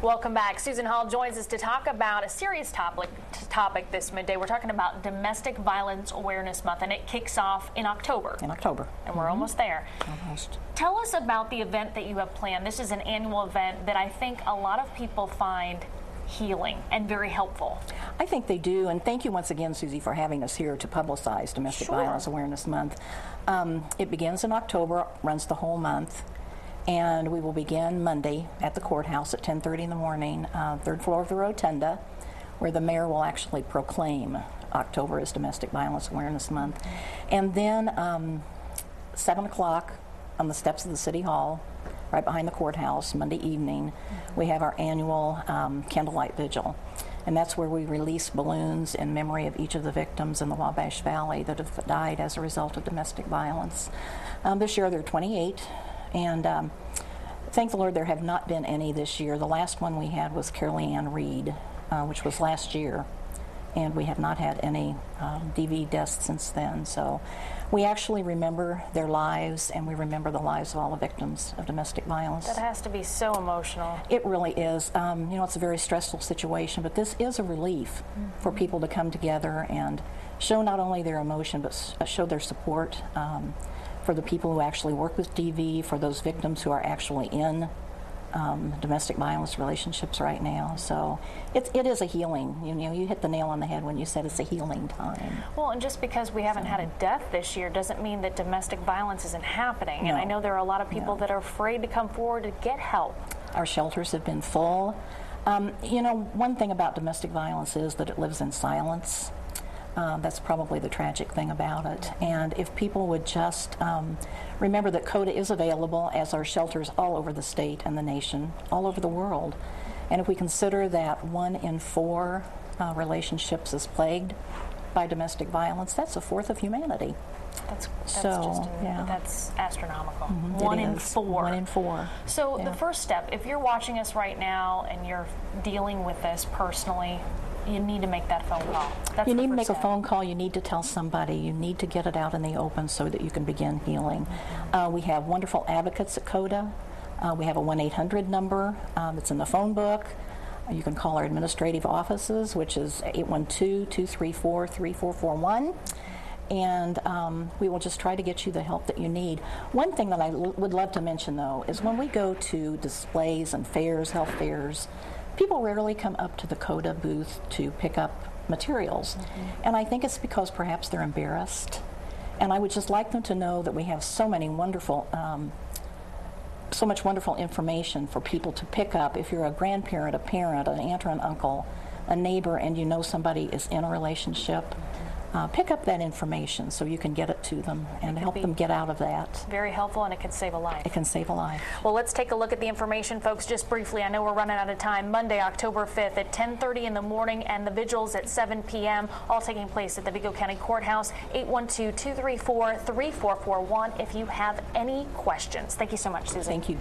Welcome back. Susan Hall joins us to talk about a serious topic this midday. We're talking about Domestic Violence Awareness Month, and it kicks off in October. And we're almost there. Almost. Tell us about the event that you have planned. This is an annual event that I think a lot of people find healing and very helpful. I think they do, and thank you once again, Susie, for having us here to publicize Domestic Violence Awareness Month. It begins in October, runs the whole month, and we will begin Monday at the courthouse at 10:30 in the morning, third floor of the Rotunda, where the mayor will actually proclaim October as Domestic Violence Awareness Month. And then 7 o'clock on the steps of the City Hall, right behind the courthouse, Monday evening, we have our annual candlelight vigil. And that's where we release balloons in memory of each of the victims in the Wabash Valley that have died as a result of domestic violence. This year there are 28, and thank the Lord there have not been any this year. The last one we had was Carol Ann Reed, which was last year, and we have not had any DV deaths since then. So we actually remember their lives, and we remember the lives of all the victims of domestic violence. That has to be so emotional. It really is. You know, it's a very stressful situation, but this is a relief for people to come together and show not only their emotion, but show their support for the people who actually work with DV, for those victims who are actually in domestic violence relationships right now. So it is a healing. You know, you hit the nail on the head when you said it's a healing time. Well, and just because we haven't had a death this year doesn't mean that domestic violence isn't happening. And I know there are a lot of people that are afraid to come forward to get help. Our shelters have been full. You know, one thing about domestic violence is that it lives in silence. That's probably the tragic thing about it. And if people would just remember that CODA is available, as are shelters all over the state and the nation, all over the world. And if we consider that 1 in 4 relationships is plagued by domestic violence, that's a fourth of humanity. That's astronomical. 1 in 4. 1 in 4. So the first step, if you're watching us right now and you're dealing with this personally, you need to make that phone call. You need to make a phone call. You need to tell somebody. You need to get it out in the open so that you can begin healing. We have wonderful advocates at CODA. We have a 1-800 number that's in the phone book. You can call our administrative offices, which is 812-234-3441. And we will just try to get you the help that you need. One thing that I would love to mention, though, is when we go to displays and fairs, health fairs, people rarely come up to the CODA booth to pick up materials. And I think it's because perhaps they're embarrassed. And I would just like them to know that we have so much wonderful information for people to pick up. If you're a grandparent, a parent, an aunt or an uncle, a neighbor, and you know somebody is in a relationship, pick up that information so you can get it to them and help them get out of that. Very helpful, and it can save a life. It can save a life. Well, let's take a look at the information, folks, just briefly. I know we're running out of time. Monday, October 5th at 10:30 in the morning, and the vigils at 7 p.m., all taking place at the Vigo County Courthouse. 812-234-3441 if you have any questions. Thank you so much, Susan. Thank you.